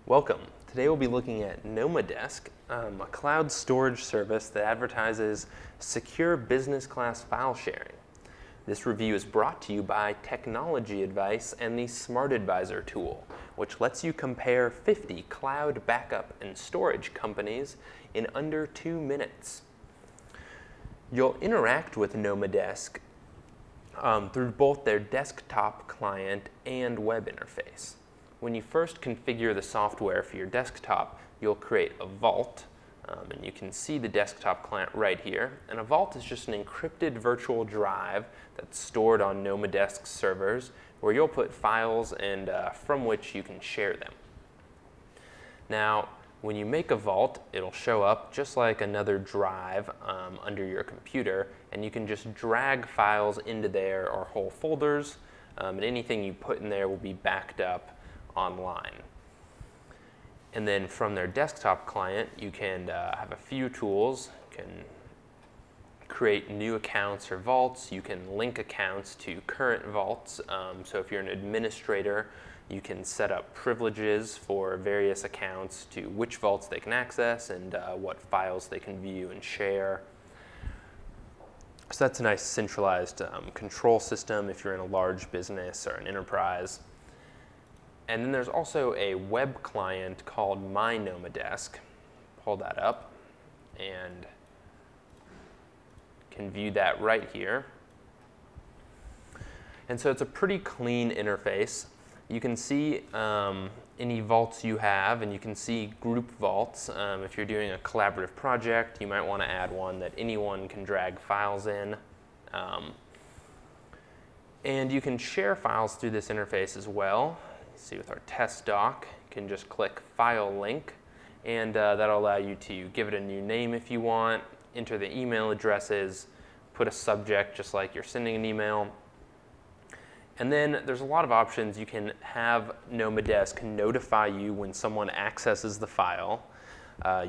Welcome. Today we'll be looking at Nomadesk, a cloud storage service that advertises secure business class file sharing. This review is brought to you by Technology Advice and the Smart Advisor tool, which lets you compare 50 cloud backup and storage companies in under 2 minutes. You'll interact with Nomadesk through both their desktop client and web interface. When you first configure the software for your desktop, you'll create a vault, and you can see the desktop client right here. And a vault is just an encrypted virtual drive that's stored on Nomadesk servers, where you'll put files and from which you can share them. Now, when you make a vault, it'll show up just like another drive under your computer, and you can just drag files into there or whole folders, and anything you put in there will be backed up online. And then from their desktop client, you can have a few tools. You can create new accounts or vaults. You can link accounts to current vaults. So if you're an administrator, you can set up privileges for various accounts to which vaults they can access and what files they can view and share. So that's a nice centralized control system if you're in a large business or an enterprise. And then there's also a web client called My Nomadesk. Pull that up and can view that right here. And so it's a pretty clean interface. You can see any vaults you have, and you can see group vaults. If you're doing a collaborative project, you might want to add one that anyone can drag files in. And you can share files through this interface as well. See, with our test doc, you can just click File Link, and that'll allow you to give it a new name if you want, enter the email addresses, put a subject just like you're sending an email. And then there's a lot of options. You can have Nomadesk notify you when someone accesses the file.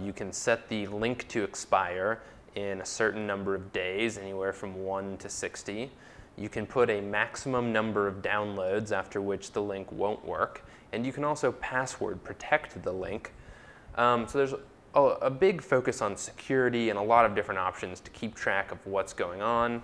You can set the link to expire in a certain number of days, anywhere from 1 to 60. You can put a maximum number of downloads after which the link won't work. And you can also password protect the link. So there's a big focus on security and a lot of different options to keep track of what's going on.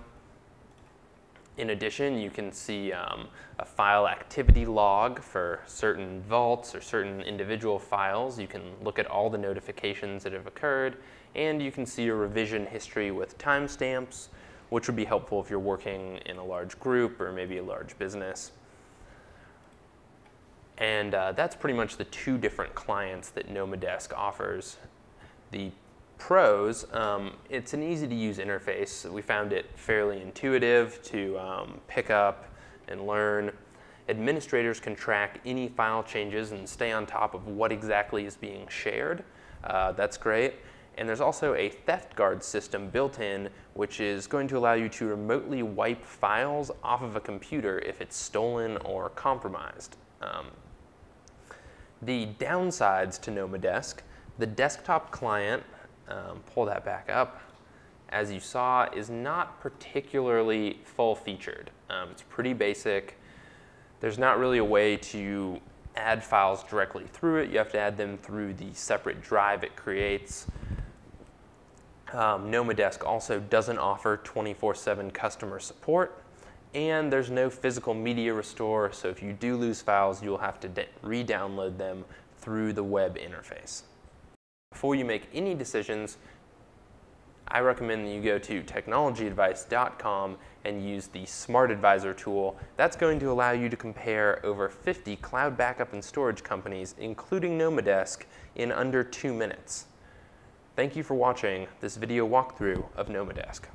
In addition, you can see a file activity log for certain vaults or certain individual files. You can look at all the notifications that have occurred, and you can see a revision history with timestamps, which would be helpful if you're working in a large group or maybe a large business. And that's pretty much the two different clients that Nomadesk offers. The pros, it's an easy to use interface. We found it fairly intuitive to pick up and learn. Administrators can track any file changes and stay on top of what exactly is being shared. That's great. And there's also a theft guard system built in, which is going to allow you to remotely wipe files off of a computer if it's stolen or compromised. The downsides to Nomadesk: the desktop client, pull that back up, as you saw, is not particularly full-featured. It's pretty basic. There's not really a way to add files directly through it. You have to add them through the separate drive it creates. Nomadesk also doesn't offer 24/7 customer support, and there's no physical media restore, so if you do lose files, you'll have to re-download them through the web interface. Before you make any decisions, I recommend that you go to technologyadvice.com and use the Smart Advisor tool. That's going to allow you to compare over 50 cloud backup and storage companies, including Nomadesk, in under 2 minutes. Thank you for watching this video walkthrough of Nomadesk.